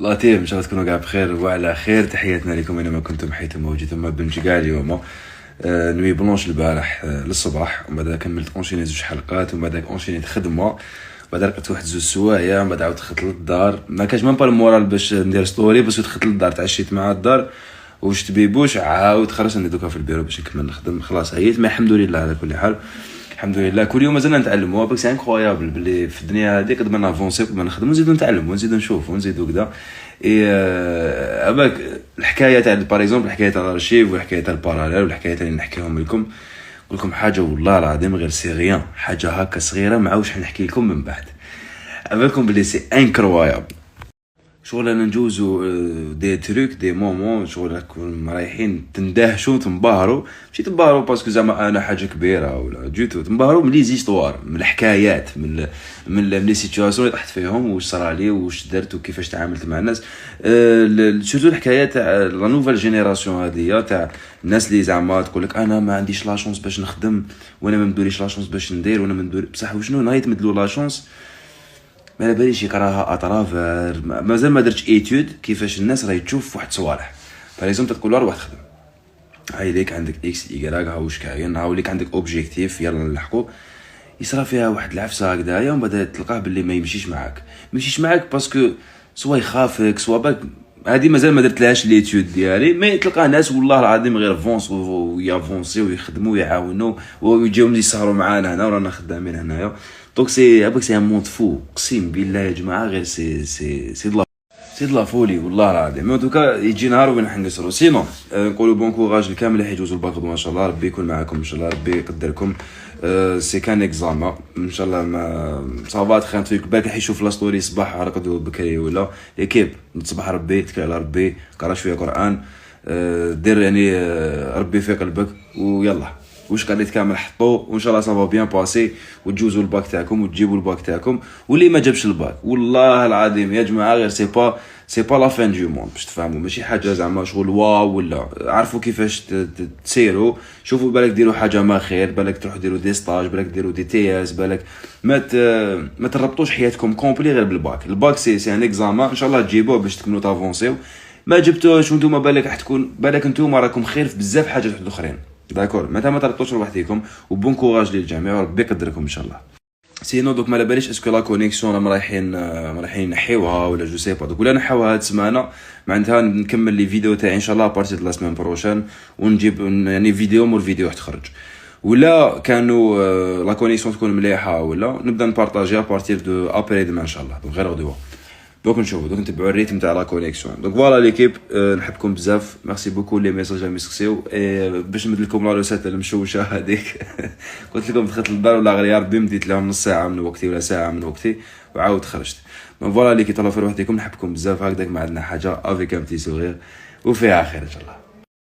لطيف، ان شاء الله تكونوا قاعد بخير وعلى خير. تحياتنا لكم اينما كنتم حيث موجودون. ما بنجي كاع اليوم نوي بلونش البارح للصباح، ومن بعد كملت اونشيني زوج حلقات، ومن بعد اونشينيت خدمه، بعد لقيت واحد زوج سوايع، من بعد عاود دخلت للدار. ما كانش ميم با المورال باش ندير ستوري، بس دخلت للدار تعشيت مع الدار وشت بيبوش، عاود خرجت عندي دوكا في البيرو باش نكمل نخدم. خلاص عييت، ما الحمد لله على كل حال. الحمد لله كل يوم مازلنا نتعلموا، بس انكرويابل بلي في الدنيا هذه قد ما نافونسي قد ما نخدموا نزيدو نتعلموا ونزيدو نشوفوا ونزيدو كذا. اباك الحكايه تاع باغ اكزومبل، الحكايه تاع الارشيف والحكايه تاع الباراليل والحكايه اللي نحكيهم لكم، نقول لكم حاجه والله العظيم غير سي غيان، حاجه هكا صغيره ما عاوش نحكي لكم من بعد. اباكم بلي سي انكرويابل. شغل انا نجوزو دي تروك دي مومون، شغل راكم رايحين تندهشوا تنبهروا، ماشي تنبهروا باسكو زعما انا حاجه كبيره ولا جيتو، تنبهروا من لي زيستوار، من الحكايات، من لي سيتواسيون اللي طحت فيهم، واش صرالي واش درت وكيفاش تعاملت مع الناس. سورتو الحكايات تاع لا نوفال جينيراسيون هذه، تاع الناس اللي زعما تقول لك انا ما عنديش لا شونس باش نخدم، وانا ما مدوريش لا شونس باش ندير، وانا ما ندور بصح وشنو نايت مدلو لا شونس. ما على باليش يكرهها اطرافر، مازال ما درتش ايتود كيفاش الناس راهي تشوف واحد صوالح. فريزون تقول له روح تخدم، هاي ليك عندك اكس ايكغ، ها واش كاين، ها وليك عندك اوبجيكتيف، يلا نلحقوا. يصرا فيها واحد العفسه هكذايا، ومن بعد تلقاه باللي ما يمشيش معاك، ما يمشيش معاك باسكو سوا يخافك سوا باك. هذه مازال ما درتلهاش ليتود ديالي، مي تلقى ناس والله العظيم غير فونس ويافونسي ويخدموا ويعاونوا ويجيو يسهروا معانا هنا ورانا خدامين هنايا. دونك سي اباك سي ان موند فو، اقسم بالله يا جماعه غير سي دو لا فولي والله العظيم. مي دوكا يجي نهار وين حنقصروا. سينو نقولوا بون كوراج للكامل اللي حيجوزوا الباك غدوه ان شاء الله، ربي يكون معاكم ان شاء الله، ربي يقدركم. سي كان اكزامان ان شاء الله، ما صافات خير فيك بالك حيشوف لا ستوري صباح رقدوا بكري ولا ليكيب تصبح، ربي تكل على ربي، قرا شويه قران، دير يعني ربي في قلبك ويلا واش قريت كامل حطوه، وان شاء الله صافا بيان باسي وتجوزوا الباك تاعكم وتجيبوا الباك تاعكم. واللي ما جابش الباك والله العظيم يا جماعه غير سي با لا فين دو موند باش تفهموا، ماشي حاجه زعما شغل واو ولا. عرفوا كيفاش تسيروا، شوفوا بالك ديروا حاجه ما خير، بالك تروحوا ديروا دي ستاج، بالك ديروا دي تي اس، بالك ما تربطوش حياتكم كومبلي غير بالباك. الباك سي ان اكزامان ان شاء الله تجيبوه باش تكملوا تافونسيو. ما جبتوش وانتم بالك راح تكون بالك انتم راكم خير في بزاف حاجات اخرين، داكور. متى ما تربطوش لوحديكم، وبون كوراج للجميع وربي يقدركم ان شاء الله. سينو دوك ما على باليش اسكو لا كونيكسيون راهم رايحين نحيوها ولا جو سي با، دوك ولا نحيوها هاد السمانه معناتها نكمل لي فيديو تاعي ان شاء الله بارتي دو لا سيمين بروشين، ونجيب يعني فيديو مور فيديو تخرج. ولا كانوا لا كونيكسيون تكون مليحه ولا نبدا نبارطاجيها بارتي دو ابري دما ان شاء الله، دونك غير غدوه دوك نشوفوا، دوك نتبعوا الريتم تاع لا كونيكسيون. دونك فوالا ليكيب، نحبكم بزاف، ميرسي بوكو لي ميساج اللي مسكسيو. باش نمد لكم لا روسيت المشوشه هذيك قلت لكم دخلت للدار ولا غير يا ربي مديت لهم نص ساعه من وقتي ولا ساعه من وقتي وعاود خرجت. دونك فوالا ليكيب، تهلاو في روحكم، نحبكم بزاف هكذاك، ما عندنا حاجه افيك ام بتي سوغير وفيها خير ان شاء الله.